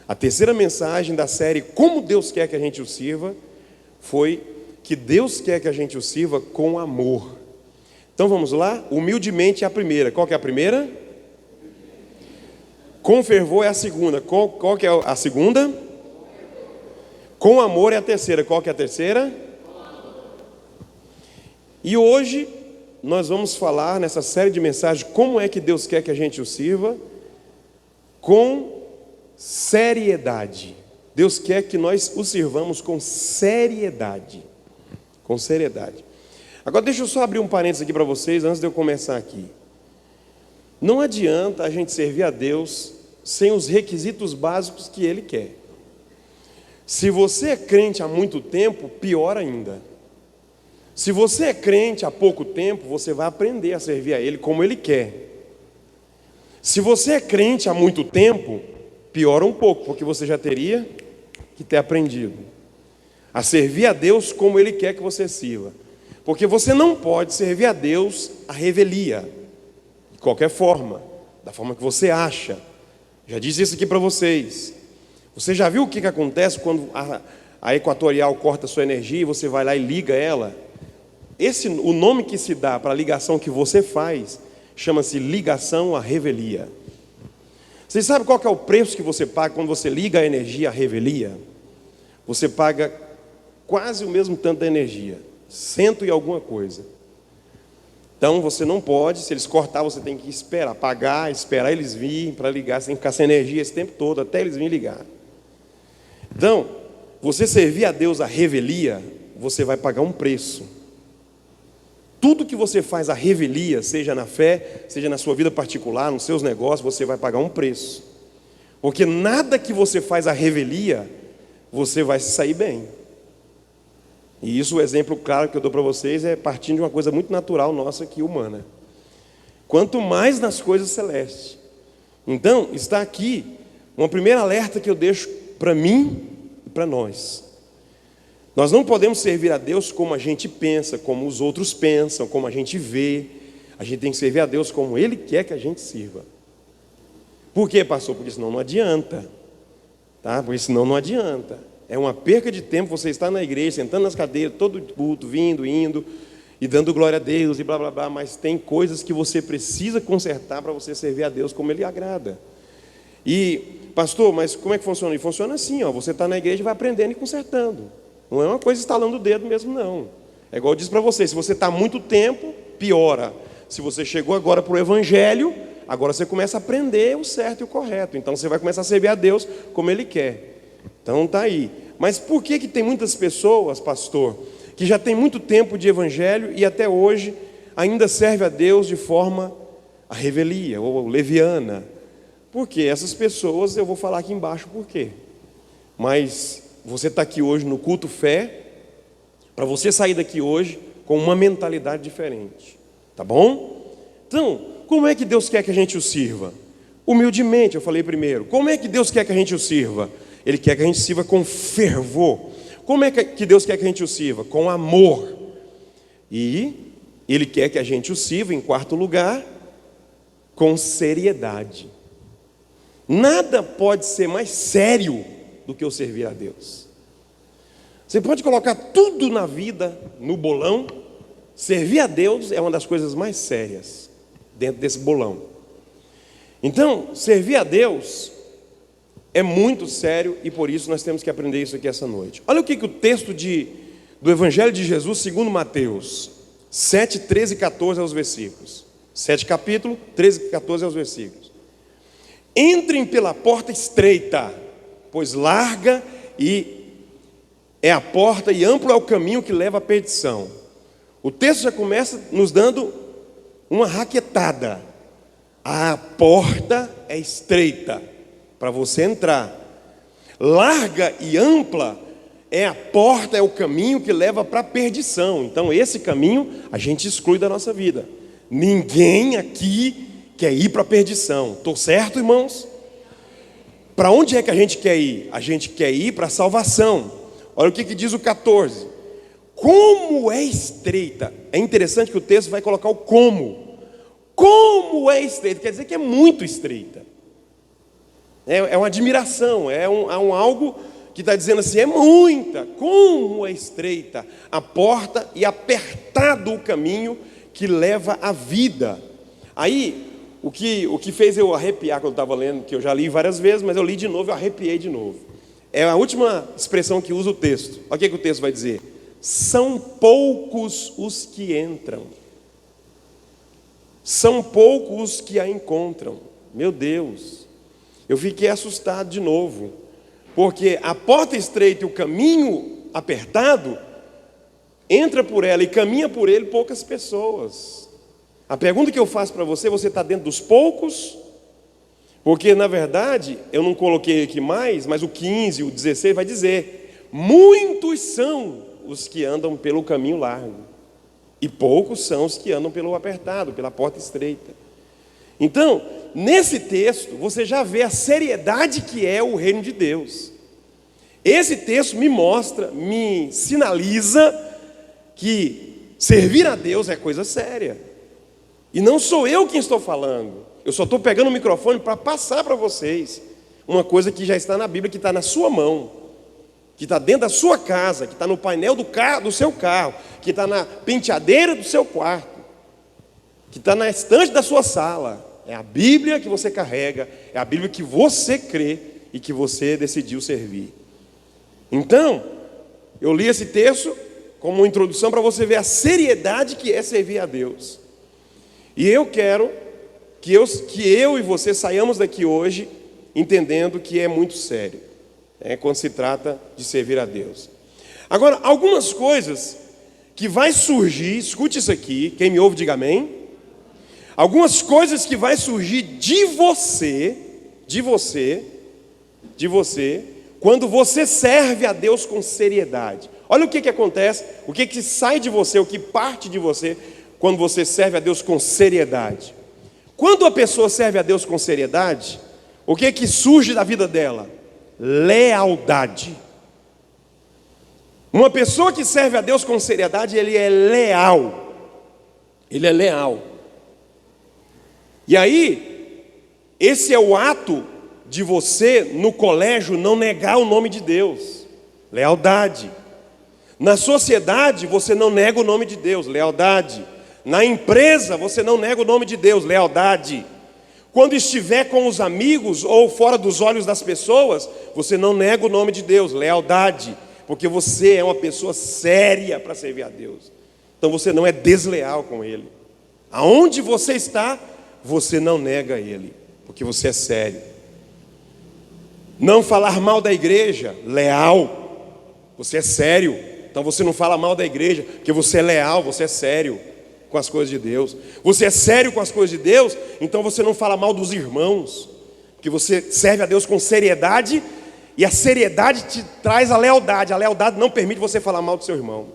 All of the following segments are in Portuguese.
A terceira mensagem da série Como Deus Quer que a Gente o Sirva foi que Deus quer que a gente o sirva com amor. Então vamos lá? Humildemente é a primeira. Qual que é a primeira? Com fervor é a segunda. Qual que é a segunda? Com amor é a terceira. Qual que é a terceira? E hoje nós vamos falar nessa série de mensagens como é que Deus quer que a gente o sirva com seriedade. Deus quer que nós o sirvamos com seriedade. Com seriedade. Agora deixa eu só abrir um parênteses aqui para vocês antes de eu começar aqui. Não adianta a gente servir a Deus sem os requisitos básicos que Ele quer. Se você é crente há muito tempo, pior ainda. Se você é crente há pouco tempo, você vai aprender a servir a Ele como Ele quer. Se você é crente há muito tempo, piora um pouco, porque você já teria que ter aprendido a servir a Deus como Ele quer que você sirva. Porque você não pode servir a Deus à revelia, de qualquer forma, da forma que você acha. Já disse isso aqui para vocês. Você já viu o que acontece quando a Equatorial corta sua energia e você vai lá e liga ela? O nome que se dá para a ligação que você faz chama-se ligação à revelia. Vocês sabem qual que é o preço que você paga quando você liga a energia à revelia? Você paga quase o mesmo tanto da energia, 100 e alguma coisa. Então você não pode, se eles cortar, você tem que esperar, pagar, esperar eles virem para ligar. Você tem que ficar sem energia esse tempo todo, até eles virem ligar. Então, você servir a Deus à revelia, você vai pagar um preço. Tudo que você faz à revelia, seja na fé, seja na sua vida particular, nos seus negócios, você vai pagar um preço. Porque nada que você faz à revelia, você vai se sair bem. E isso, o exemplo claro que eu dou para vocês é partindo de uma coisa muito natural nossa aqui, humana. Quanto mais nas coisas celestes. Então, está aqui uma primeira alerta que eu deixo para mim e para nós. Nós não podemos servir a Deus como a gente pensa, como os outros pensam, como a gente vê. A gente tem que servir a Deus como Ele quer que a gente sirva. Por quê, pastor? Porque senão não adianta. Tá? Porque senão não adianta. É uma perca de tempo você estar na igreja, sentando nas cadeiras, todo culto, vindo, indo, e dando glória a Deus, e blá, blá, blá. Mas tem coisas que você precisa consertar para você servir a Deus como Ele agrada. E, pastor, mas como é que funciona? E funciona assim, ó, você está na igreja e vai aprendendo e consertando. Não é uma coisa estalando o dedo mesmo, não. É igual eu disse para você, se você está há muito tempo, piora. Se você chegou agora para o Evangelho, agora você começa a aprender o certo e o correto. Então você vai começar a servir a Deus como Ele quer. Então está aí. Mas por que tem muitas pessoas, pastor, que já tem muito tempo de Evangelho e até hoje ainda serve a Deus de forma à revelia ou leviana? Porque essas pessoas, eu vou falar aqui embaixo por quê. Mas você está aqui hoje no culto fé, para você sair daqui hoje com uma mentalidade diferente, tá bom? Então, como é que Deus quer que a gente o sirva? Humildemente, eu falei primeiro. Como é que Deus quer que a gente o sirva? Ele quer que a gente sirva com fervor. Como é que Deus quer que a gente o sirva? Com amor. E Ele quer que a gente o sirva, em quarto lugar, com seriedade. Nada pode ser mais sério do que o servir a Deus. Você pode colocar tudo na vida no bolão. Servir a Deus é uma das coisas mais sérias dentro desse bolão. Então, servir a Deus é muito sério e por isso nós temos que aprender isso aqui essa noite. Olha o que o texto do Evangelho de Jesus segundo Mateus 7, 13 e 14 aos versículos. 7 capítulo, 13 e 14 aos versículos. Entrem pela porta estreita, pois larga é a porta e amplo é o caminho que leva à perdição. O texto já começa nos dando uma raquetada. A porta é estreita para você entrar. Larga e ampla é a porta, é o caminho que leva para a perdição. Então esse caminho a gente exclui da nossa vida. Ninguém aqui quer ir para a perdição. Estou certo, irmãos? Para onde é que a gente quer ir? A gente quer ir para a salvação. Olha o que diz o 14. Como é estreita. É interessante que o texto vai colocar o como. Como é estreita, quer dizer que é muito estreita. É uma admiração, é um algo que está dizendo assim, é muita, como é estreita a porta e apertado o caminho que leva à vida. Aí, o que fez eu arrepiar quando eu estava lendo, que eu já li várias vezes, mas eu li de novo e arrepiei de novo. É a última expressão que usa o texto. Olha o que o texto vai dizer. São poucos os que entram. São poucos os que a encontram. Meu Deus, eu fiquei assustado de novo. Porque a porta estreita e o caminho apertado, entra por ela e caminha por ele poucas pessoas. A pergunta que eu faço para você está dentro dos poucos? Porque, na verdade, eu não coloquei aqui mais, mas o 15, o 16 vai dizer, muitos são os que andam pelo caminho largo, e poucos são os que andam pelo apertado, pela porta estreita. Então, nesse texto, você já vê a seriedade que é o reino de Deus. Esse texto me mostra, me sinaliza que servir a Deus é coisa séria. E não sou eu quem estou falando. Eu só estou pegando o microfone para passar para vocês uma coisa que já está na Bíblia, que está na sua mão, que está dentro da sua casa, que está no painel do seu carro, que está na penteadeira do seu quarto, que está na estante da sua sala. É a Bíblia que você carrega, é a Bíblia que você crê e que você decidiu servir. Então, eu li esse texto como uma introdução para você ver a seriedade que é servir a Deus. E eu quero que eu e você saiamos daqui hoje entendendo que é muito sério, quando se trata de servir a Deus. Agora, algumas coisas que vai surgir, escute isso aqui, quem me ouve diga amém. Algumas coisas que vai surgir de você, quando você serve a Deus com seriedade. Olha o que acontece, o que sai de você, o que parte de você, quando você serve a Deus com seriedade. Quando a pessoa serve a Deus com seriedade, o que surge da vida dela? Lealdade. Uma pessoa que serve a Deus com seriedade, ele é leal. Ele é leal. E aí, esse é o ato de você, no colégio, não negar o nome de Deus. Lealdade. Na sociedade, você não nega o nome de Deus. Lealdade. Na empresa, você não nega o nome de Deus. Lealdade. Quando estiver com os amigos ou fora dos olhos das pessoas, você não nega o nome de Deus. Lealdade. Porque você é uma pessoa séria para servir a Deus. Então você não é desleal com Ele. Aonde você está, você não nega Ele, porque você é sério. Não falar mal da igreja, leal. Você é sério. Então você não fala mal da igreja, porque você é leal, você é sério com as coisas de Deus. Você é sério com as coisas de Deus, então você não fala mal dos irmãos, porque você serve a Deus com seriedade. E a seriedade te traz a lealdade. A lealdade não permite você falar mal do seu irmão.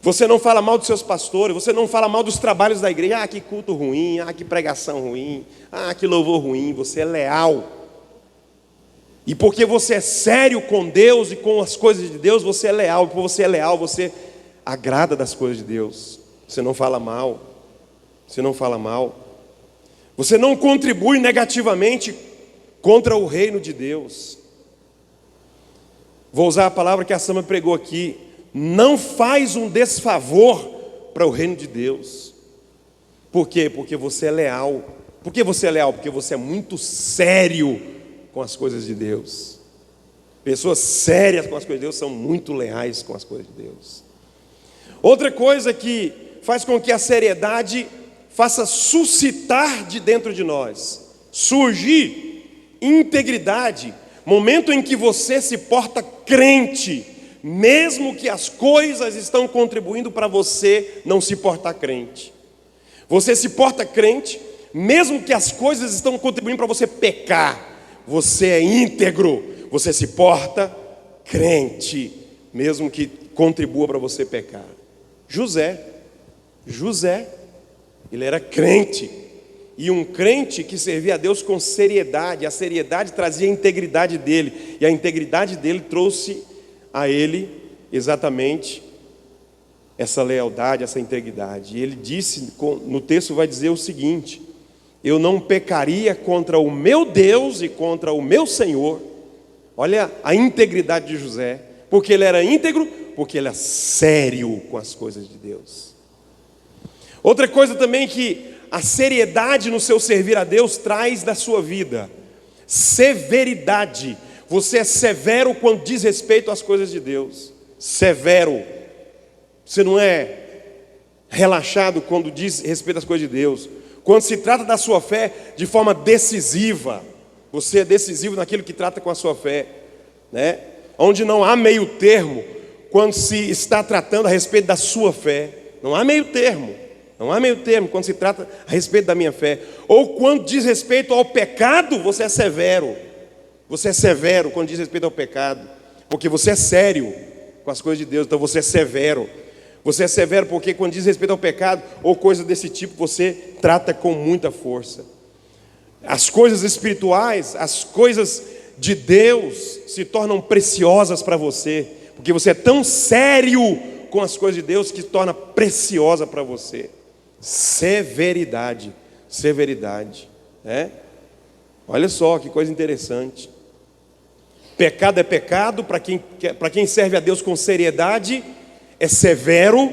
Você não fala mal dos seus pastores. Você não fala mal dos trabalhos da igreja. Ah, que culto ruim. Ah, que pregação ruim. Ah, que louvor ruim. Você é leal. E porque você é sério com Deus e com as coisas de Deus, você é leal. E porque você é leal, você agrada das coisas de Deus. Você não fala mal. Você não fala mal. Você não contribui negativamente contra o reino de Deus. Vou usar a palavra que a Sama pregou aqui. Não faz um desfavor para o reino de Deus. Por quê? Porque você é leal. Por que você é leal? Porque você é muito sério com as coisas de Deus. Pessoas sérias com as coisas de Deus são muito leais com as coisas de Deus. Outra coisa que faz com que a seriedade faça suscitar de dentro de nós, surgir integridade, momento em que você se porta crente, mesmo que as coisas estão contribuindo para você não se portar crente. Você se porta crente, mesmo que as coisas estão contribuindo para você pecar. Você é íntegro, você se porta crente, mesmo que contribua para você pecar. José, ele era crente. E um crente que servia a Deus com seriedade. A seriedade trazia a integridade dele. E a integridade dele trouxe a ele exatamente essa lealdade, essa integridade. E ele disse, no texto vai dizer o seguinte, eu não pecaria contra o meu Deus e contra o meu Senhor. Olha a integridade de José. Porque ele era íntegro, porque ele é sério com as coisas de Deus. Outra coisa também que a seriedade no seu servir a Deus traz da sua vida: severidade. Você é severo quando diz respeito às coisas de Deus. Severo. Você não é relaxado quando diz respeito às coisas de Deus. Quando se trata da sua fé de forma decisiva, você é decisivo naquilo que trata com a sua fé, né? Onde não há meio termo, quando se está tratando a respeito da sua fé. Não há meio termo. Não há meio termo quando se trata a respeito da minha fé. Ou quando diz respeito ao pecado, você é severo. Você é severo quando diz respeito ao pecado, porque você é sério com as coisas de Deus, então você é severo. Você é severo porque quando diz respeito ao pecado ou coisa desse tipo, você trata com muita força. As coisas espirituais, as coisas de Deus se tornam preciosas para você, porque você é tão sério com as coisas de Deus que se torna preciosa para você. Severidade, severidade, né? Olha só que coisa interessante. Pecado é pecado, para quem serve a Deus com seriedade, é severo,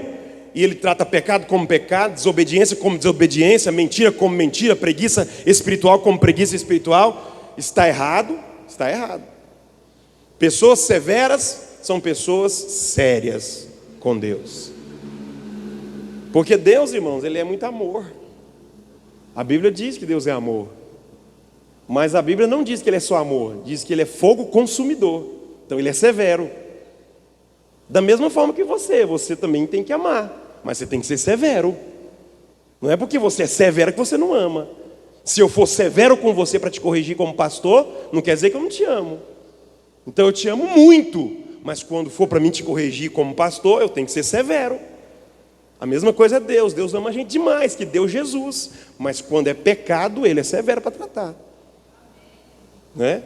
e ele trata pecado como pecado, desobediência como desobediência, mentira como mentira, preguiça espiritual como preguiça espiritual. Está errado, está errado. Pessoas severas são pessoas sérias com Deus. Porque Deus, irmãos, Ele é muito amor. A Bíblia diz que Deus é amor. Mas a Bíblia não diz que Ele é só amor, diz que Ele é fogo consumidor. Então Ele é severo. Da mesma forma que você também tem que amar, mas você tem que ser severo. Não é porque você é severo que você não ama. Se eu for severo com você para te corrigir como pastor, não quer dizer que eu não te amo. Então eu te amo muito, mas quando for para mim te corrigir como pastor, eu tenho que ser severo. A mesma coisa é Deus. Deus ama a gente demais, que deu Jesus. Mas quando é pecado, Ele é severo para tratar, né?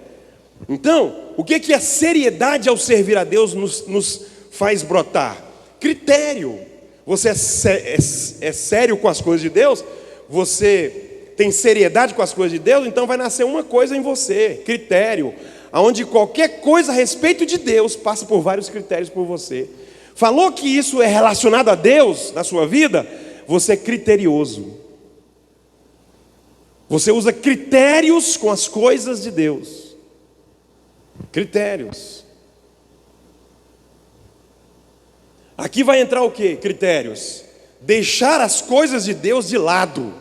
Então, o que a seriedade ao servir a Deus nos faz brotar? Critério. Você é sério com as coisas de Deus? Você tem seriedade com as coisas de Deus? Então vai nascer uma coisa em você: critério. Onde qualquer coisa a respeito de Deus passa por vários critérios por você. Falou que isso é relacionado a Deus na sua vida? Você é criterioso. Você usa critérios com as coisas de Deus. Critérios. Aqui vai entrar o que? Critérios. Deixar as coisas de Deus de lado.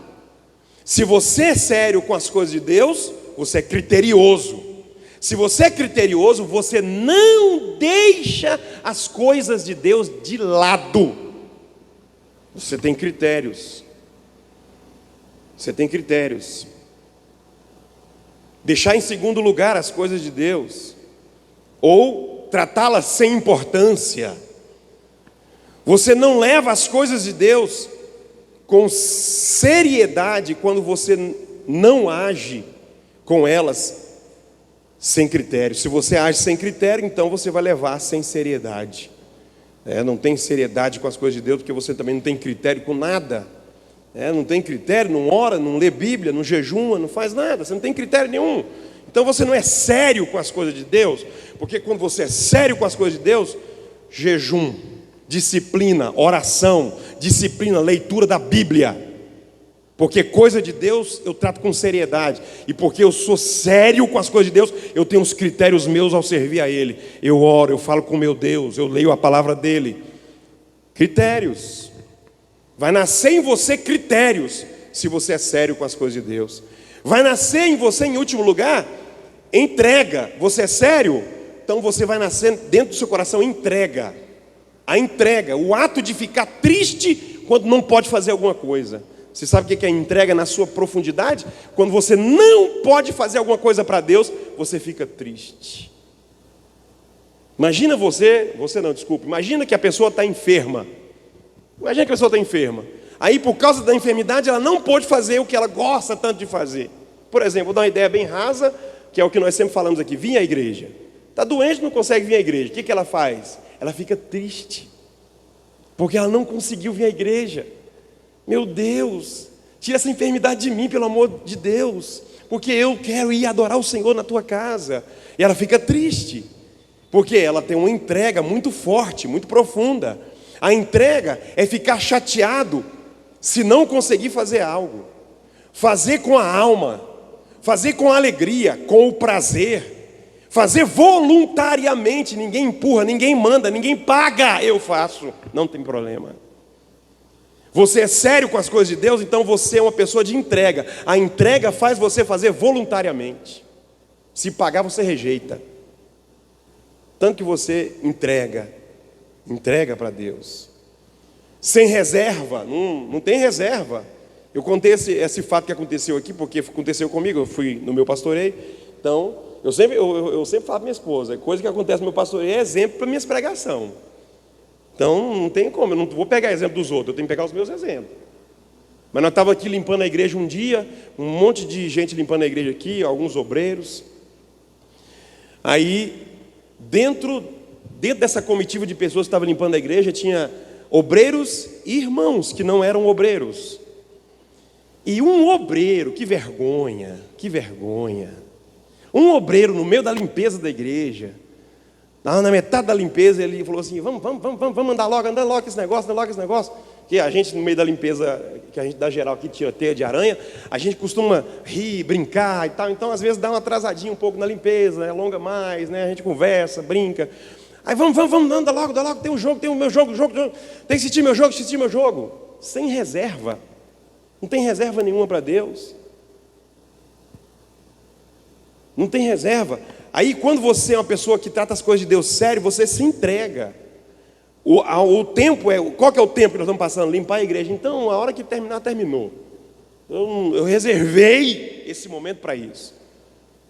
Se você é sério com as coisas de Deus, você é criterioso. Se você é criterioso, você não deixa as coisas de Deus de lado. Você tem critérios. Você tem critérios. Deixar em segundo lugar as coisas de Deus, ou tratá-las sem importância. Você não leva as coisas de Deus com seriedade quando você não age com elas sem critério. Se você age sem critério, então você vai levar sem seriedade. Não tem seriedade com as coisas de Deus, porque você também não tem critério com nada. Não tem critério, não ora, não lê Bíblia, não jejuma, não faz nada. Você não tem critério nenhum. Então você não é sério com as coisas de Deus, porque quando você é sério com as coisas de Deus, jejum, disciplina, oração, disciplina, leitura da Bíblia. Porque coisa de Deus eu trato com seriedade. E porque eu sou sério com as coisas de Deus, eu tenho os critérios meus ao servir a Ele. Eu oro, eu falo com meu Deus, eu leio a palavra dEle. Critérios. Vai nascer em você critérios, se você é sério com as coisas de Deus. Vai nascer em você, em último lugar, entrega. Você é sério? Então você vai nascer dentro do seu coração entrega. A entrega, o ato de ficar triste quando não pode fazer alguma coisa. Você sabe o que é entrega na sua profundidade? Quando você não pode fazer alguma coisa para Deus, você fica triste. Imagina imagina que a pessoa está enferma. Imagina que a pessoa está enferma. Aí por causa da enfermidade ela não pôde fazer o que ela gosta tanto de fazer. Por exemplo, vou dar uma ideia bem rasa, que é o que nós sempre falamos aqui: vir à igreja. Está doente, não consegue vir à igreja. O que ela faz? Ela fica triste, porque ela não conseguiu vir à igreja. Meu Deus, Tira essa enfermidade de mim, pelo amor de Deus, porque eu quero ir adorar o Senhor na tua casa. E ela fica triste, porque ela tem uma entrega muito forte, muito profunda. A entrega é ficar chateado se não conseguir fazer algo. Fazer com a alma, fazer com a alegria, com o prazer, fazer voluntariamente. Ninguém empurra, ninguém manda, ninguém paga, eu faço, não tem problema. Você é sério com as coisas de Deus, então você é uma pessoa de entrega. A entrega faz você fazer voluntariamente. Se pagar, você rejeita. Tanto que você entrega para Deus. Sem reserva, não tem reserva. Eu contei esse fato que aconteceu aqui, porque aconteceu comigo, eu fui no meu pastoreio. Então, eu sempre falo para minha esposa, coisa que acontece no meu pastoreio é exemplo para minhas pregações. Então, não tem como, eu não vou pegar exemplo dos outros, eu tenho que pegar os meus exemplos. Mas nós estávamos aqui limpando a igreja um dia, um monte de gente limpando a igreja aqui, alguns obreiros. Aí, dentro dessa comitiva de pessoas que estavam limpando a igreja, tinha obreiros e irmãos que não eram obreiros. E um obreiro, que vergonha, um obreiro no meio da limpeza da igreja, na metade da limpeza, ele falou assim: vamos andar logo com esse negócio. Que a gente, no meio da limpeza, que a gente dá geral aqui, tira teia de aranha, a gente costuma rir, brincar e tal. Então, às vezes, dá uma atrasadinha um pouco na limpeza, alonga mais, né? A gente conversa, brinca. Aí vamos, anda logo, tem o meu jogo, tem que assistir meu jogo. Sem reserva. Não tem reserva nenhuma para Deus. Não tem reserva. Aí, quando você é uma pessoa que trata as coisas de Deus sério, você se entrega. O tempo qual que é o tempo que nós estamos passando? Limpar a igreja. Então, a hora que terminar, terminou. Eu reservei esse momento para isso.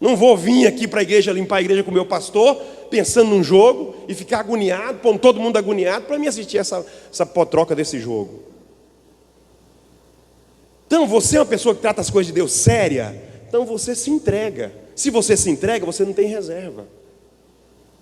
Não vou vir aqui para a igreja, limpar a igreja com o meu pastor, pensando num jogo, e ficar agoniado, pondo todo mundo agoniado, para me assistir essa potroca desse jogo. Então, você é uma pessoa que trata as coisas de Deus séria, então você se entrega. Se você se entrega, você não tem reserva.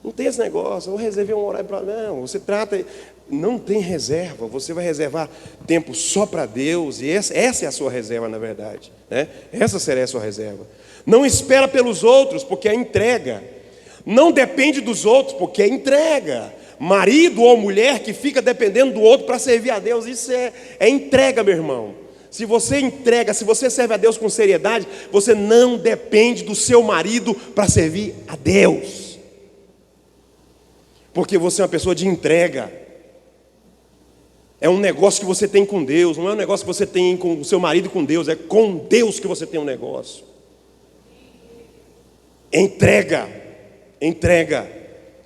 Não tem esse negócio, eu reservei um horário para... Não, você trata... Não tem reserva, você vai reservar tempo só para Deus, e essa é a sua reserva, na verdade, né? Essa será a sua reserva. Não espera pelos outros, porque é entrega. Não depende dos outros, porque é entrega. Marido ou mulher que fica dependendo do outro para servir a Deus, isso é entrega, meu irmão. Se você entrega, se você serve a Deus com seriedade, você não depende do seu marido para servir a Deus. Porque você é uma pessoa de entrega. É um negócio que você tem com Deus, não é um negócio que você tem com o seu marido e com Deus, é com Deus que você tem um negócio. Entrega.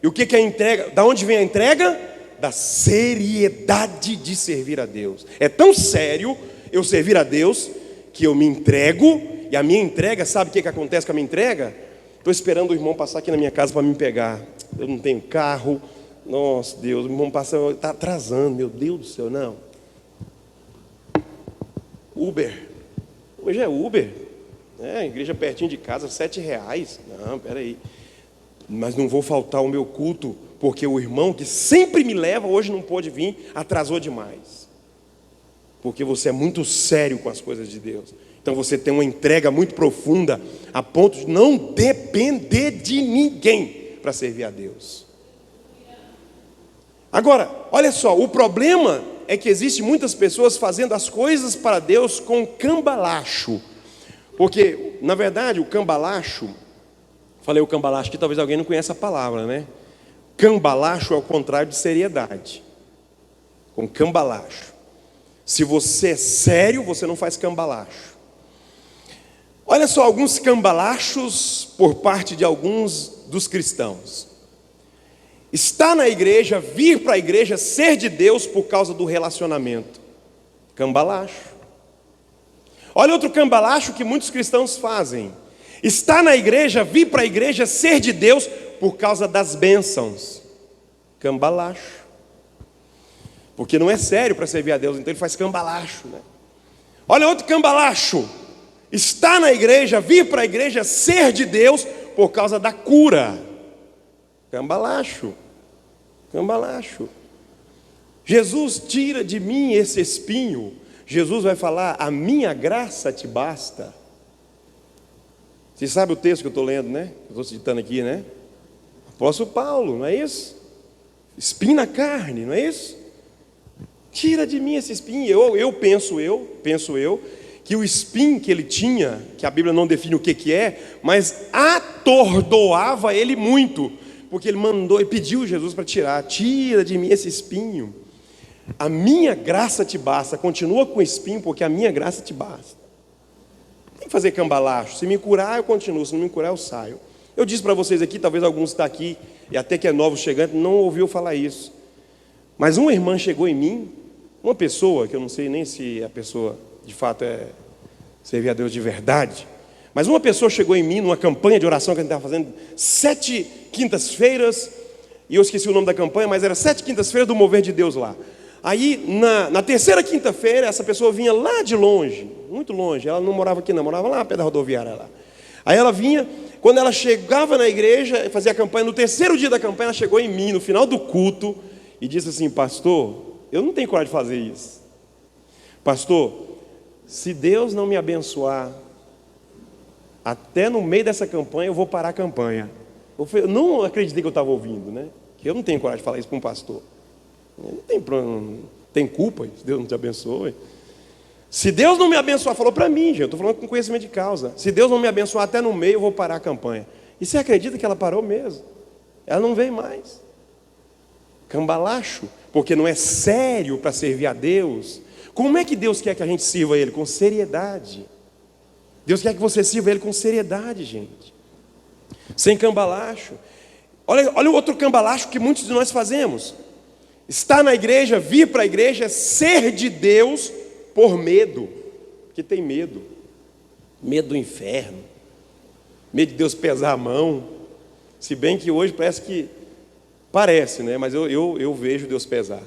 E o que é entrega? Da onde vem a entrega? Da seriedade de servir a Deus. É tão sério eu servir a Deus que eu me entrego, e a minha entrega, sabe o que acontece com a minha entrega? Estou esperando o irmão passar aqui na minha casa para me pegar. Eu não tenho carro. Nossa, Deus, o irmão passa, está atrasando, meu Deus do céu, não. Uber. Hoje é Uber. A igreja pertinho de casa, R$7. Não, peraí. Mas não vou faltar o meu culto, porque o irmão que sempre me leva, hoje não pôde vir, atrasou demais. Porque você é muito sério com as coisas de Deus. Então você tem uma entrega muito profunda, a ponto de não depender de ninguém para servir a Deus. Agora, olha só, o problema é que existe muitas pessoas fazendo as coisas para Deus com cambalacho. Porque, na verdade, o cambalacho, falei o cambalacho que talvez alguém não conheça a palavra, né? Cambalacho é o contrário de seriedade. Com cambalacho. Se você é sério, você não faz cambalacho. Olha só alguns cambalachos por parte de alguns dos cristãos. Estar na igreja, vir para a igreja, ser de Deus por causa do relacionamento. Cambalacho. Olha outro cambalacho que muitos cristãos fazem. Estar na igreja, vir para a igreja, ser de Deus por causa das bênçãos. Cambalacho. Porque não é sério para servir a Deus, então ele faz cambalacho, né? Olha outro cambalacho. Estar na igreja, vir para a igreja, ser de Deus por causa da cura. Cambalacho. Jesus, tira de mim esse espinho. Jesus vai falar: a minha graça te basta. Você sabe o texto que eu estou lendo, né? Eu estou citando aqui, né? Apóstolo Paulo, não é isso? Espinho na carne, não é isso? Tira de mim esse espinho. Eu penso que o espinho que ele tinha, que a Bíblia não define o que é, mas atordoava ele muito, porque ele mandou e pediu Jesus para tirar. Tira de mim esse espinho. A minha graça te basta. Continua com o espinho, porque a minha graça te basta. Tem que fazer cambalacho. Se me curar, eu continuo. Se não me curar, eu saio. Eu disse para vocês aqui, talvez alguns estão aqui, e até que é novo chegante, não ouviu falar isso. Mas uma irmã chegou em mim, uma pessoa, que eu não sei nem se a pessoa de fato é servir a Deus de verdade, mas uma pessoa chegou em mim numa campanha de oração que a gente estava fazendo 7 quintas-feiras, e eu esqueci o nome da campanha, mas era 7 quintas-feiras do mover de Deus lá. Aí, na terceira quinta-feira, essa pessoa vinha lá de longe, muito longe. Ela não morava aqui, não, morava lá perto da rodoviária lá. Aí ela vinha, quando ela chegava na igreja, fazia a campanha, no terceiro dia da campanha, ela chegou em mim, no final do culto, e disse assim: pastor, eu não tenho coragem de fazer isso. Pastor, se Deus não me abençoar, até no meio dessa campanha, eu vou parar a campanha. Eu não acreditei que eu estava ouvindo, né? Que eu não tenho coragem de falar isso para um pastor. Não tem culpa se Deus não te abençoe. Se Deus não me abençoar, falou para mim, gente, eu estou falando com conhecimento de causa. Se Deus não me abençoar até no meio, eu vou parar a campanha. E você acredita que ela parou mesmo? Ela não vem mais. Cambalacho, porque não é sério para servir a Deus. Como é que Deus quer que a gente sirva Ele? Com seriedade. Deus quer que você sirva Ele com seriedade, gente. Sem cambalacho. Olha o outro cambalacho que muitos de nós fazemos. Estar na igreja, vir para a igreja, ser de Deus por medo. Porque tem medo. Medo do inferno. Medo de Deus pesar a mão. Se bem que hoje parece, né? Mas eu vejo Deus pesar.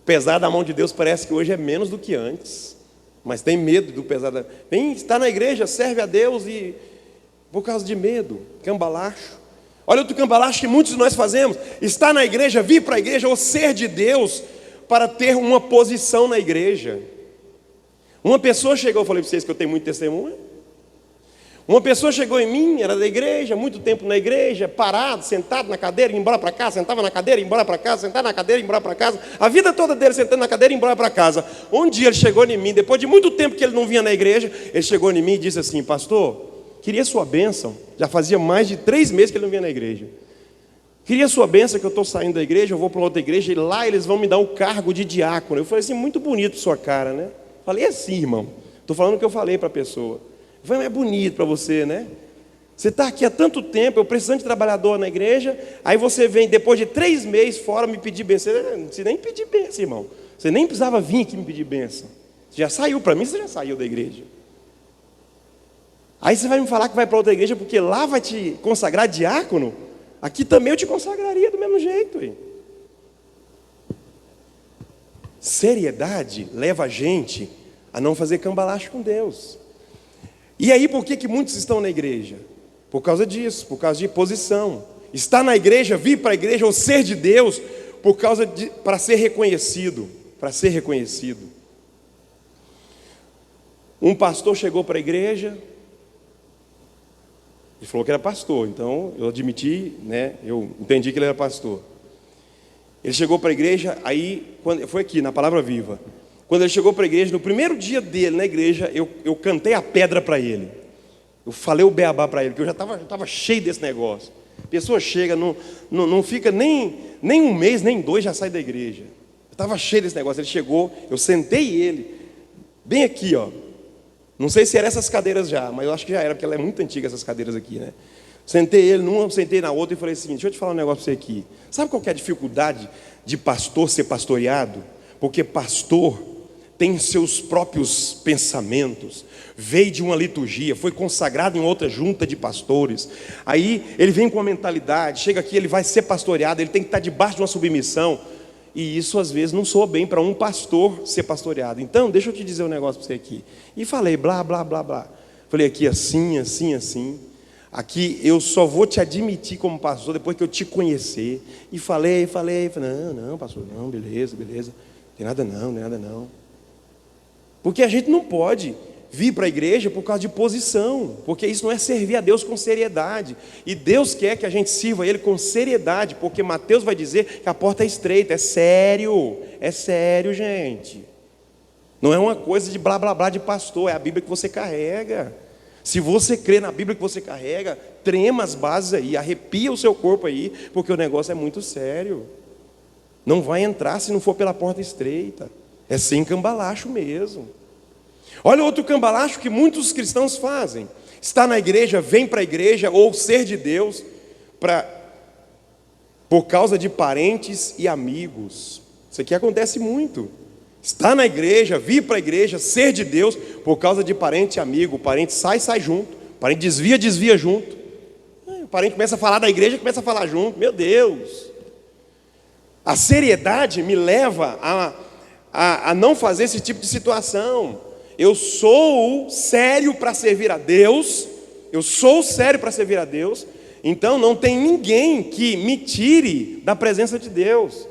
Pesar da mão de Deus parece que hoje é menos do que antes. Mas tem medo do pesar da... Vem estar na igreja, serve a Deus e... por causa de medo, cambalacho. Olha outro cambalacho que muitos de nós fazemos: estar na igreja, vir para a igreja ou ser de Deus para ter uma posição na igreja. Uma pessoa chegou, eu falei para vocês que eu tenho muito testemunho. Uma pessoa chegou em mim, era da igreja, muito tempo na igreja, parado, sentado na cadeira, ia embora para casa, sentava na cadeira, ia embora para casa, sentava na cadeira, ia embora para casa, a vida toda dele sentando na cadeira, ia embora para casa. Um dia ele chegou em mim, depois de muito tempo que ele não vinha na igreja, ele chegou em mim e disse assim: pastor, queria sua bênção. Já fazia mais de 3 meses que ele não vinha na igreja. Queria sua bênção, que eu estou saindo da igreja, eu vou para outra igreja e lá eles vão me dar o cargo de diácono. Eu falei assim: muito bonito sua cara, né? Falei assim, irmão, estou falando o que eu falei para a pessoa. Eu falei: mas é bonito para você, né? Você está aqui há tanto tempo, eu precisando de trabalhador na igreja, aí você vem depois de 3 meses fora me pedir bênção. Você nem pedir bênção, irmão. Você nem precisava vir aqui me pedir bênção. Você já saiu, para mim você já saiu da igreja. Aí você vai me falar que vai para outra igreja porque lá vai te consagrar diácono? Aqui também eu te consagraria do mesmo jeito. Hein? Seriedade leva a gente a não fazer cambalacho com Deus. E aí por que muitos estão na igreja? Por causa disso, por causa de posição. Estar na igreja, vir para a igreja ou ser de Deus para ser reconhecido. Para ser reconhecido. Um pastor chegou para a igreja. Ele falou que era pastor, então eu admiti, né? Eu entendi que ele era pastor. Ele chegou para a igreja, aí, foi aqui, na Palavra Viva. Quando ele chegou para a igreja, no primeiro dia dele na igreja, eu cantei a pedra para ele. Eu falei o beabá para ele, porque eu já estava cheio desse negócio. A pessoa chega, não fica nem 1 mês, nem 2, já sai da igreja. Eu estava cheio desse negócio. Ele chegou, eu sentei ele, bem aqui, ó. Não sei se eram essas cadeiras já, mas eu acho que já era, porque ela é muito antiga, essas cadeiras aqui, né? Sentei ele numa, sentei na outra e falei assim: deixa eu te falar um negócio para você aqui. Sabe qual que é a dificuldade de pastor ser pastoreado? Porque pastor tem seus próprios pensamentos, veio de uma liturgia, foi consagrado em outra junta de pastores. Aí ele vem com uma mentalidade, chega aqui, ele vai ser pastoreado, ele tem que estar debaixo de uma submissão. E isso às vezes não soa bem para um pastor ser pastoreado. Então, deixa eu te dizer um negócio para você aqui. E falei, blá, blá, blá, blá. Falei aqui assim, assim, assim. Aqui eu só vou te admitir como pastor depois que eu te conhecer. E falei, não, pastor, não, beleza. Tem nada não. Porque a gente não pode vir para a igreja por causa de posição, porque isso não é servir a Deus com seriedade. E Deus quer que a gente sirva a Ele com seriedade, porque Mateus vai dizer que a porta é estreita. É sério, gente. Não é uma coisa de blá blá blá de pastor, é a Bíblia que você carrega. Se você crê na Bíblia que você carrega, trema as bases aí, arrepia o seu corpo aí, porque o negócio é muito sério. Não vai entrar se não for pela porta estreita. É sem cambalacho mesmo. Olha outro cambalacho que muitos cristãos fazem. Está na igreja, vem para a igreja, ou ser de Deus, por causa de parentes e amigos. Isso aqui acontece muito. Está na igreja, vir para a igreja, ser de Deus, por causa de parente e amigo. O parente sai junto. O parente desvia junto. O parente começa a falar da igreja, começa a falar junto. Meu Deus! A seriedade me leva a não fazer esse tipo de situação. Eu sou sério para servir a Deus. Então não tem ninguém que me tire da presença de Deus.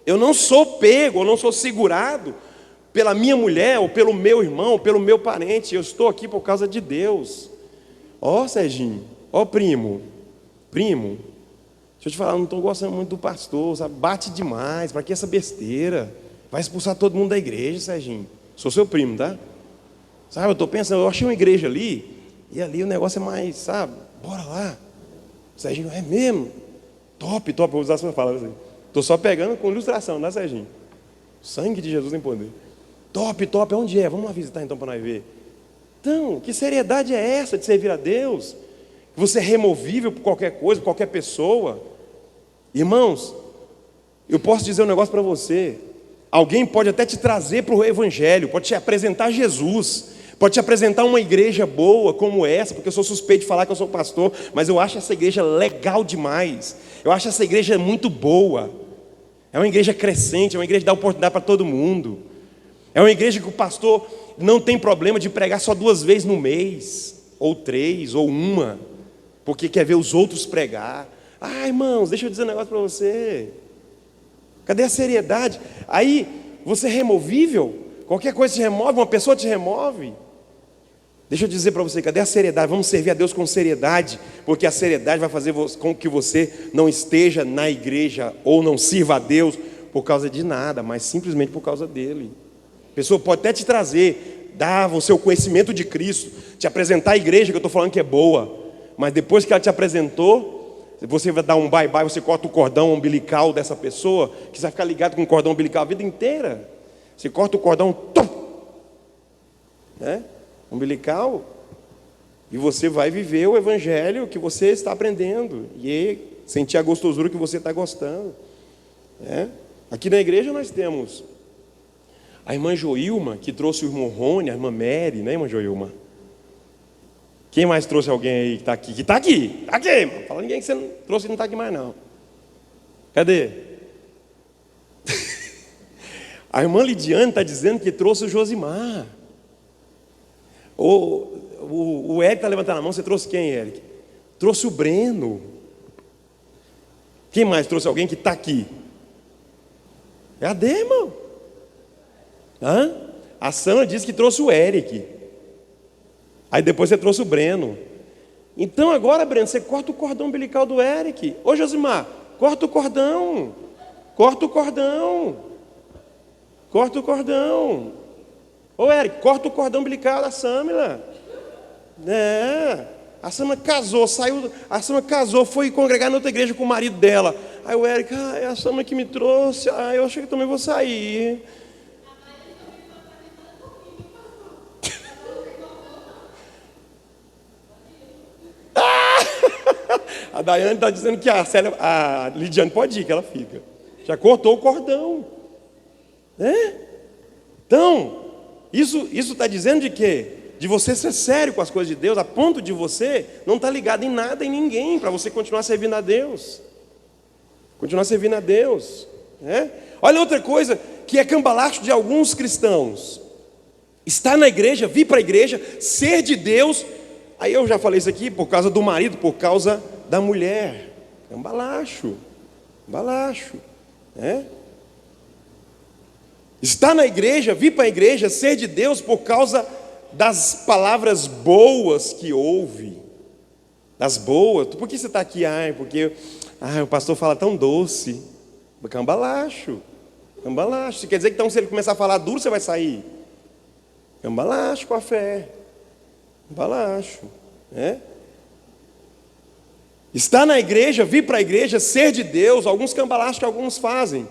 Eu não sou pego, eu não sou segurado pela minha mulher, ou pelo meu irmão, ou pelo meu parente. Eu estou aqui por causa de Deus. Ó, Serginho, ó, primo, deixa eu te falar, eu não estou gostando muito do pastor, sabe? Bate demais, para que essa besteira? Vai expulsar todo mundo da igreja, Serginho. Sou seu primo, tá? Sabe, eu estou pensando, eu achei uma igreja ali, e ali o negócio é mais, sabe? Bora lá. Serginho, é mesmo? Top, vou usar as suas palavras aí. Estou só pegando com ilustração, né, Serginho? Sangue de Jesus em poder. Top, onde é? Vamos lá visitar então para nós ver. Então, que seriedade é essa de servir a Deus? Você é removível por qualquer coisa, por qualquer pessoa. Irmãos, eu posso dizer um negócio para você. Alguém pode até te trazer para o Evangelho, pode te apresentar Jesus, pode te apresentar uma igreja boa como essa, porque eu sou suspeito de falar que eu sou pastor, mas eu acho essa igreja legal demais. Eu acho essa igreja muito boa. É uma igreja crescente, é uma igreja que dá oportunidade para todo mundo. É uma igreja que o pastor não tem problema de pregar só 2 vezes no mês, ou 3, ou 1, porque quer ver os outros pregar. Ah, irmãos, deixa eu dizer um negócio para você. Cadê a seriedade? Aí, você é removível? Qualquer coisa te remove, uma pessoa te remove. Deixa eu dizer para você, cadê a seriedade? Vamos servir a Deus com seriedade, porque a seriedade vai fazer com que você não esteja na igreja, ou não sirva a Deus por causa de nada, mas simplesmente por causa dele. A pessoa pode até te trazer, dar o seu conhecimento de Cristo, te apresentar a igreja que eu estou falando que é boa, mas depois que ela te apresentou, você vai dar um bye-bye, você corta o cordão umbilical dessa pessoa, que você vai ficar ligado com o cordão umbilical a vida inteira. Você corta o cordão, né? Umbilical, e você vai viver o evangelho que você está aprendendo, e sentir a gostosura que você está gostando, né? Aqui na igreja nós temos a irmã Joilma, que trouxe o irmão Rony, a irmã Mary, né, irmã Joilma? Quem mais trouxe alguém aí que está aqui? Que está aqui, irmão. Fala ninguém que você não trouxe e não está aqui mais não. Cadê? A irmã Lidiane está dizendo que trouxe o Josimar. O Eric está levantando a mão. Você trouxe quem, Eric? Trouxe o Breno. Quem mais trouxe alguém que está aqui? Cadê, irmão? A Sandra disse que trouxe o Eric. Aí depois você trouxe o Breno. Então agora, Breno, você corta o cordão umbilical do Eric. Ô Josimar, corta o cordão. Ô Eric, corta o cordão umbilical da Samila. A Samila casou, foi congregar na outra igreja com o marido dela. Aí o Eric, é a Samila que me trouxe. Eu achei que também vou sair. A Daiane está dizendo que a Lidiane pode ir, que ela fica. Já cortou o cordão. Então, isso está dizendo de quê? De você ser sério com as coisas de Deus, a ponto de você não estar ligado em nada, em ninguém, para você continuar servindo a Deus. Olha outra coisa que é cambalacho de alguns cristãos. Estar na igreja, vir para a igreja, ser de Deus. Aí eu já falei isso aqui, por causa do marido, por causa da mulher. Cambalacho. Estar na igreja, vir para a igreja, ser de Deus por causa das palavras boas que ouve. Das boas. Por que você está aqui? Porque o pastor fala tão doce. Cambalacho. Cambalacho. Isso quer dizer que então, se ele começar a falar duro, você vai sair? Cambalacho com a fé. Cambalacho. Estar na igreja, vir para a igreja, ser de Deus, alguns cambalachos que alguns fazem,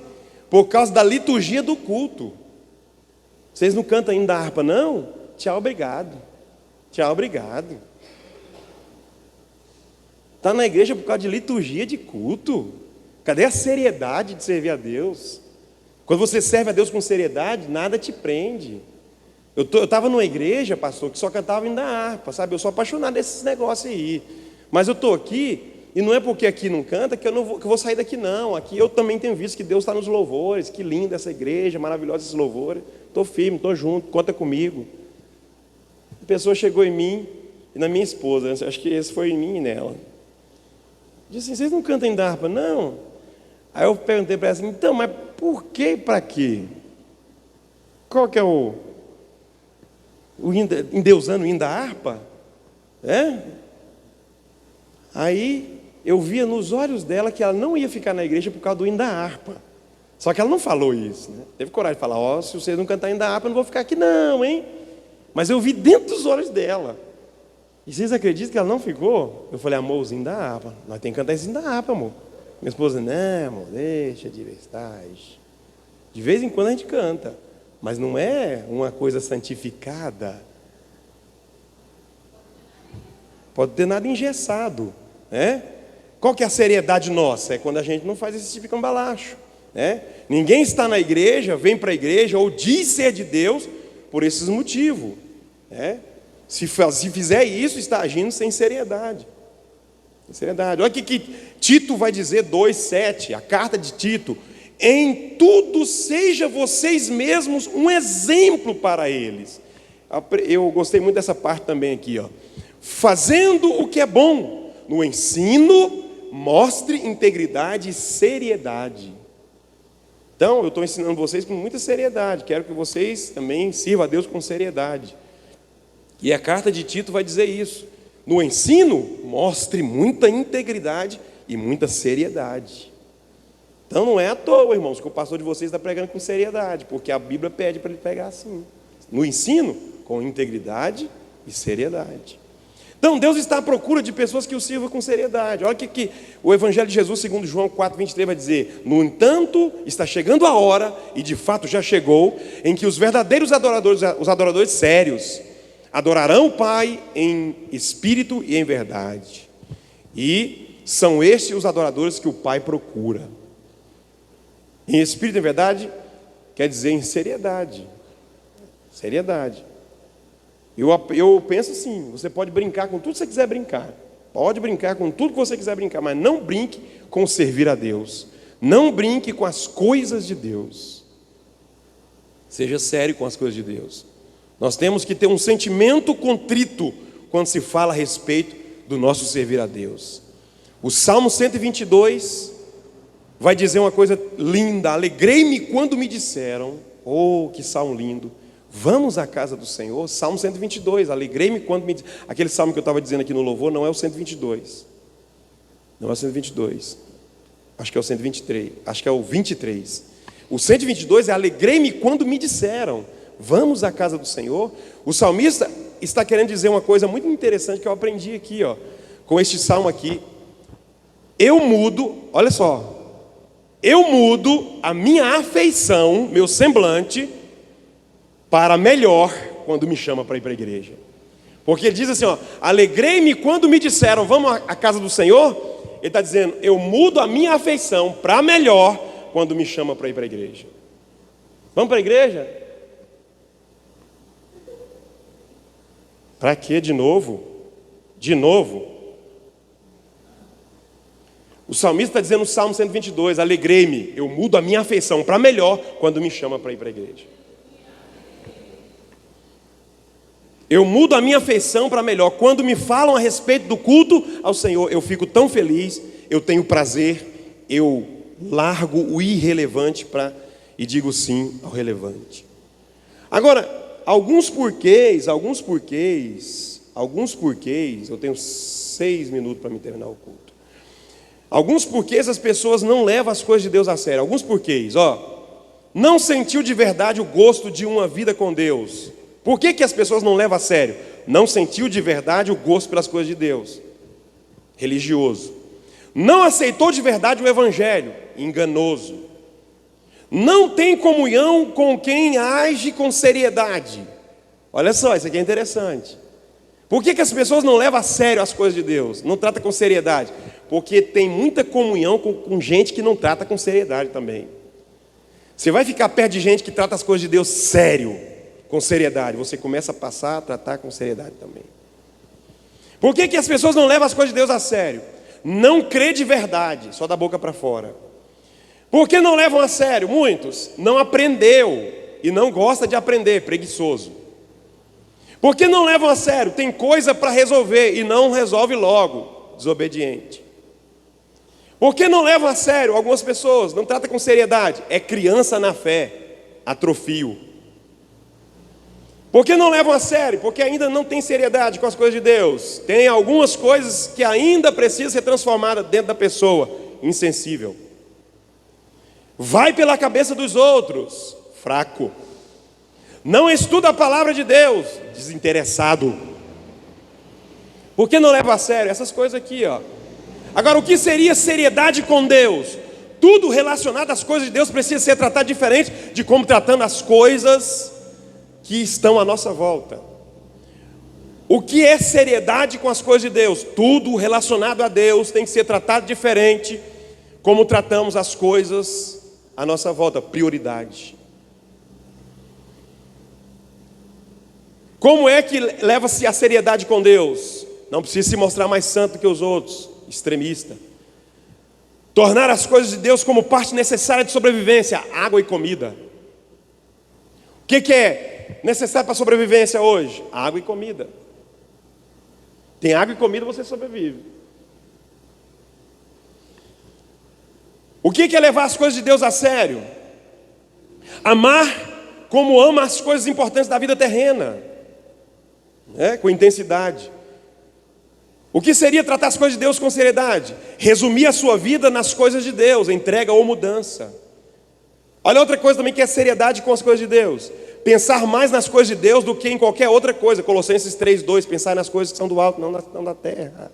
por causa da liturgia do culto. Vocês não cantam ainda a harpa, não? Tchau, obrigado. Tchau, obrigado. Está na igreja por causa de liturgia de culto. Cadê a seriedade de servir a Deus? Quando você serve a Deus com seriedade, nada te prende. Eu estava numa igreja, pastor, que só cantava ainda a harpa, sabe? Eu sou apaixonado desses negócios aí. Mas eu estou aqui, e não é porque aqui não canta que eu vou sair daqui, não. Aqui eu também tenho visto que Deus está nos louvores. Que linda essa igreja, maravilhosa esses louvores. Estou firme, estou junto, conta comigo. A pessoa chegou em mim e na minha esposa, acho que esse foi em mim e nela. Disse assim: vocês não cantam ainda a harpa, não? Aí eu perguntei para ela assim: então, mas por que e para quê? Qual que é o endeusando ainda a harpa? Aí eu via nos olhos dela que ela não ia ficar na igreja por causa do hino da harpa. Só que ela não falou isso, né? Teve coragem de falar: se vocês não cantarem hino da harpa, eu não vou ficar aqui não, hein? Mas eu vi dentro dos olhos dela. E vocês acreditam que ela não ficou? Eu falei: amor, o hino da harpa, nós temos que cantar esse hino da harpa, amor. Minha esposa: não, amor, deixa de vestais. De vez em quando a gente canta, mas não é uma coisa santificada. Pode ter nada engessado, né? Qual que é a seriedade nossa? É quando a gente não faz esse tipo de cambalacho, né? Ninguém está na igreja, vem para a igreja ou diz ser de Deus por esses motivos, né? Se fizer isso, está agindo sem seriedade. Sem seriedade. Olha o que Tito vai dizer 2,7, a carta de Tito: em tudo seja vocês mesmos um exemplo para eles. Eu gostei muito dessa parte também aqui, ó. Fazendo o que é bom, no ensino, mostre integridade e seriedade. Então, eu estou ensinando vocês com muita seriedade. Quero que vocês também sirvam a Deus com seriedade. E a carta de Tito vai dizer isso. No ensino, mostre muita integridade e muita seriedade. Então, não é à toa, irmãos, que o pastor de vocês está pregando com seriedade, porque a Bíblia pede para ele pregar assim. No ensino, com integridade e seriedade. Então, Deus está à procura de pessoas que o sirvam com seriedade. Olha o que o Evangelho de Jesus, segundo João 4,23, vai dizer: no entanto, está chegando a hora, e de fato já chegou, em que os verdadeiros adoradores, os adoradores sérios, adorarão o Pai em espírito e em verdade. E são estes os adoradores que o Pai procura. Em espírito e em verdade, quer dizer em seriedade. Seriedade. Eu penso assim: você pode brincar com tudo que você quiser brincar. Pode brincar com tudo que você quiser brincar, mas não brinque com servir a Deus. Não brinque com as coisas de Deus. Seja sério com as coisas de Deus. Nós temos que ter um sentimento contrito quando se fala a respeito do nosso servir a Deus. O Salmo 122 vai dizer uma coisa linda: alegrei-me quando me disseram, oh, que salmo lindo, vamos à casa do Senhor. Salmo 122, alegrei-me quando me disseram. Aquele salmo que eu estava dizendo aqui no louvor não é o 122, não é o 122, acho que é o 123, acho que é o 23. O 122 é alegrei-me quando me disseram, vamos à casa do Senhor. O salmista está querendo dizer uma coisa muito interessante que eu aprendi aqui, ó, com este salmo aqui. Eu mudo, olha só, eu mudo a minha afeição, meu semblante, para melhor quando me chama para ir para a igreja. Porque ele diz assim, ó, alegrei-me quando me disseram, vamos à casa do Senhor. Ele está dizendo, eu mudo a minha afeição para melhor quando me chama para ir para a igreja. Vamos para a igreja? Para quê de novo? De novo? O salmista está dizendo no Salmo 122, alegrei-me, eu mudo a minha afeição para melhor quando me chama para ir para a igreja. Eu mudo a minha afeição para melhor. Quando me falam a respeito do culto ao Senhor, eu fico tão feliz, eu tenho prazer, eu largo o irrelevante para e digo sim ao relevante. Agora, alguns porquês, eu tenho 6 minutos para me terminar o culto. Alguns porquês as pessoas não levam as coisas de Deus a sério. Alguns porquês, não sentiu de verdade o gosto de uma vida com Deus. Por que as pessoas não levam a sério? Não sentiu de verdade o gosto pelas coisas de Deus. Religioso. Não aceitou de verdade o evangelho. Enganoso. Não tem comunhão com quem age com seriedade. Olha só, isso aqui é interessante. Por que as pessoas não levam a sério as coisas de Deus? Não trata com seriedade? Porque tem muita comunhão com gente que não trata com seriedade também. Você vai ficar perto de gente que trata as coisas de Deus sério, com seriedade. Você começa a passar a tratar com seriedade também. Por que as pessoas não levam as coisas de Deus a sério? Não crê de verdade, só da boca para fora. Por que não levam a sério? Muitos não aprendeu e não gosta de aprender, preguiçoso. Por que não levam a sério? Tem coisa para resolver e não resolve logo, desobediente. Por que não levam a sério? Algumas pessoas não tratam com seriedade, é criança na fé, atrofio. Por que não levam a sério? Porque ainda não tem seriedade com as coisas de Deus. Tem algumas coisas que ainda precisam ser transformadas dentro da pessoa, insensível. Vai pela cabeça dos outros, fraco. Não estuda a palavra de Deus, desinteressado. Por que não leva a sério? Essas coisas aqui, Agora, o que seria seriedade com Deus? Tudo relacionado às coisas de Deus precisa ser tratado diferente de como tratando as coisas que estão à nossa volta. O que é seriedade com as coisas de Deus? Tudo relacionado a Deus tem que ser tratado diferente como tratamos as coisas à nossa volta. Prioridade. Como é que leva-se a seriedade com Deus? Não precisa se mostrar mais santo que os outros, extremista. Tornar as coisas de Deus como parte necessária de sobrevivência, água e comida. O que é necessário para a sobrevivência hoje? Água e comida. Tem água e comida, você sobrevive. O que é levar as coisas de Deus a sério? Amar como ama as coisas importantes da vida terrena, com intensidade. O que seria tratar as coisas de Deus com seriedade? Resumir a sua vida nas coisas de Deus, entrega ou mudança. Olha outra coisa também que é seriedade com as coisas de Deus. Pensar mais nas coisas de Deus do que em qualquer outra coisa. Colossenses 3:2, pensar nas coisas que são do alto, não da terra.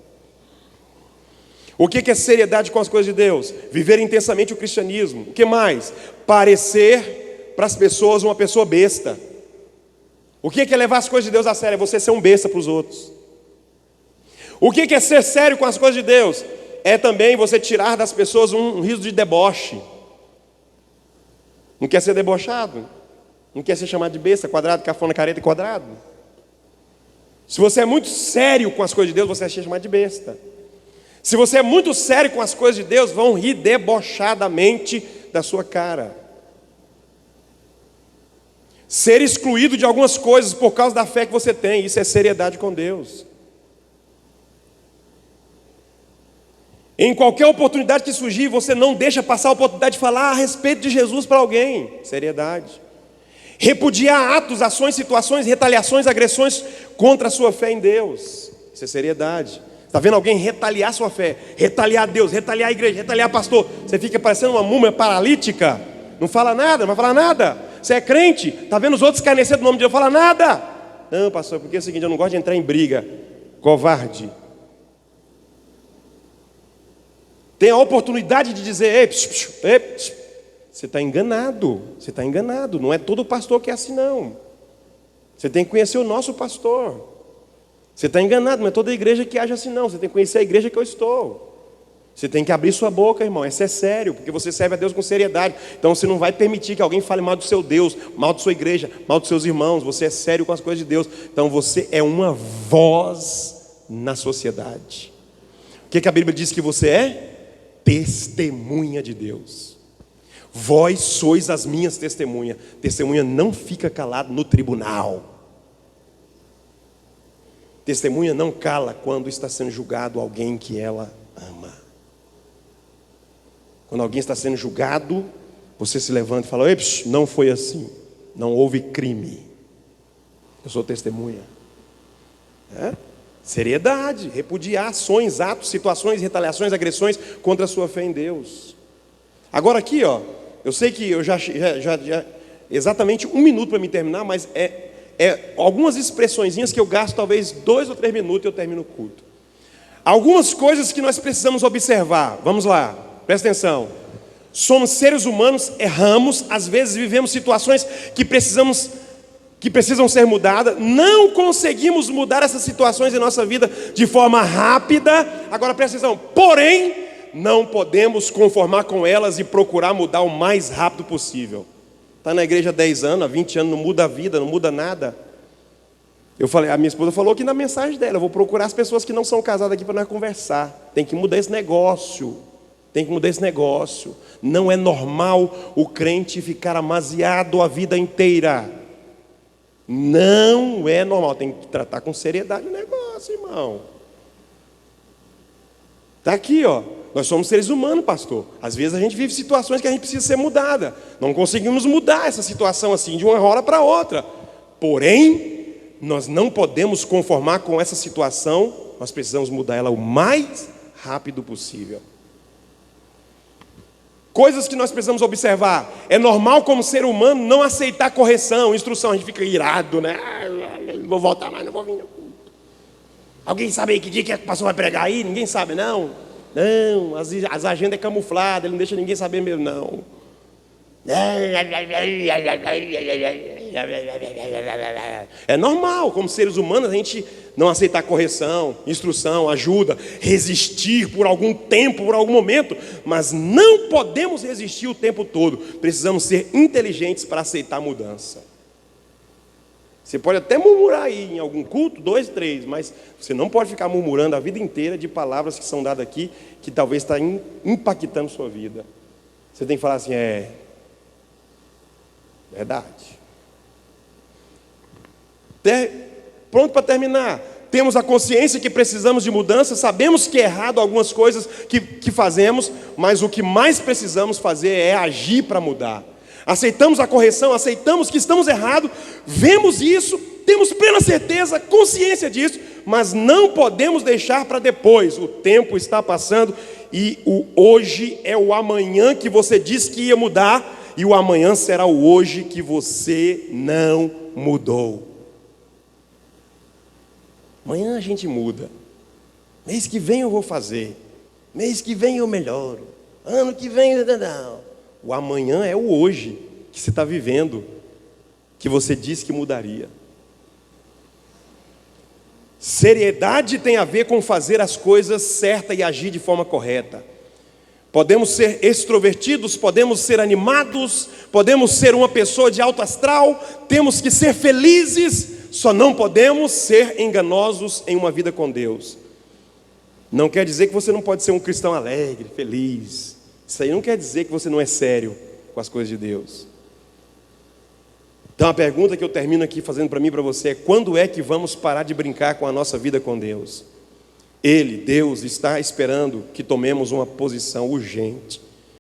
O que é seriedade com as coisas de Deus? Viver intensamente o cristianismo. O que mais? Parecer para as pessoas uma pessoa besta. O que é levar as coisas de Deus a sério? É você ser um besta para os outros. O que é ser sério com as coisas de Deus? É também você tirar das pessoas um riso de deboche. Não quer ser debochado? Não quer ser chamado de besta, quadrado, cafona, careta e quadrado? Se você é muito sério com as coisas de Deus, você vai ser chamado de besta. Se você é muito sério com as coisas de Deus, vão rir debochadamente da sua cara. Ser excluído de algumas coisas por causa da fé que você tem, isso é seriedade com Deus. Em qualquer oportunidade que surgir, você não deixa passar a oportunidade de falar a respeito de Jesus para alguém. Seriedade. Repudiar atos, ações, situações, retaliações, agressões contra a sua fé em Deus. Isso é seriedade. Está vendo alguém retaliar sua fé, retaliar Deus, retaliar a igreja, retaliar pastor? Você fica parecendo uma múmia paralítica. Não fala nada, não vai falar nada. Você é crente, está vendo os outros escarnecer do nome de Deus, não fala nada. Não, pastor, porque é o seguinte, eu não gosto de entrar em briga. Covarde. Tem a oportunidade de dizer, ei, você está enganado. Você está enganado. Não é todo pastor que é assim, não. Você tem que conhecer o nosso pastor. Você está enganado, não é toda igreja que age assim, não. Você tem que conhecer a igreja que eu estou. Você tem que abrir sua boca, irmão. Isso é sério, porque você serve a Deus com seriedade. Então você não vai permitir que alguém fale mal do seu Deus, mal de sua igreja, mal dos seus irmãos. Você é sério com as coisas de Deus. Então você é uma voz na sociedade. O que a Bíblia diz que você é? Testemunha de Deus. Vós sois as minhas testemunhas. Testemunha não fica calado no tribunal. Testemunha não cala quando está sendo julgado alguém que ela ama. Quando alguém está sendo julgado, você se levanta e fala: não foi assim, não houve crime, eu sou testemunha. Seriedade, repudiar ações, atos, situações, retaliações, agressões contra a sua fé em Deus. Agora aqui, eu sei que eu já exatamente 1 minuto para me terminar, mas algumas expressõezinhas que eu gasto talvez 2 ou 3 minutos e eu termino o culto. Algumas coisas que nós precisamos observar. Vamos lá, presta atenção. Somos seres humanos, erramos, às vezes vivemos situações que precisam ser mudadas. Não conseguimos mudar essas situações em nossa vida de forma rápida. Agora presta atenção. Porém, não podemos conformar com elas e procurar mudar o mais rápido possível. Está na igreja há 10 anos, há 20 anos, não muda a vida, não muda nada. A minha esposa falou aqui na mensagem dela: eu vou procurar as pessoas que não são casadas aqui para nós conversar. Tem que mudar esse negócio. Não é normal o crente ficar amaziado a vida inteira. Não é normal. Tem que tratar com seriedade o negócio, irmão. Está aqui, nós somos seres humanos, pastor. Às vezes a gente vive situações que a gente precisa ser mudada. Não conseguimos mudar essa situação assim de uma hora para outra. Porém, nós não podemos conformar com essa situação. Nós precisamos mudar ela o mais rápido possível. Coisas que nós precisamos observar. É normal como ser humano não aceitar correção, instrução. A gente fica irado, né? Não vou voltar mais, não vou vir. Alguém sabe aí que dia que o pastor vai pregar aí? Ninguém sabe, não? Não, as agendas é camuflada, ele não deixa ninguém saber mesmo, não. É normal, como seres humanos, a gente não aceitar correção, instrução, ajuda, resistir por algum tempo, por algum momento, mas não podemos resistir o tempo todo. Precisamos ser inteligentes para aceitar a mudança. Você pode até murmurar aí em algum culto, 2, 3, mas você não pode ficar murmurando a vida inteira de palavras que são dadas aqui, que talvez está impactando sua vida. Você tem que falar assim: verdade. Pronto para terminar. Temos a consciência que precisamos de mudança, sabemos que é errado algumas coisas que fazemos, mas o que mais precisamos fazer é agir para mudar. Aceitamos a correção, aceitamos que estamos errados, vemos isso, temos plena certeza, consciência disso, mas não podemos deixar para depois. O tempo está passando e o hoje é o amanhã que você disse que ia mudar, e o amanhã será o hoje que você não mudou. Amanhã a gente muda. Mês que vem eu vou fazer. Mês que vem eu melhoro. Ano que vem não. O amanhã é o hoje que você está vivendo, que você disse que mudaria. Seriedade tem a ver com fazer as coisas certas e agir de forma correta. Podemos ser extrovertidos, podemos ser animados, podemos ser uma pessoa de alto astral, temos que ser felizes, só não podemos ser enganosos em uma vida com Deus. Não quer dizer que você não pode ser um cristão alegre, feliz. Isso aí não quer dizer que você não é sério com as coisas de Deus. Então a pergunta que eu termino aqui fazendo para mim e para você é: quando é que vamos parar de brincar com a nossa vida com Deus? Deus, está esperando que tomemos uma posição urgente.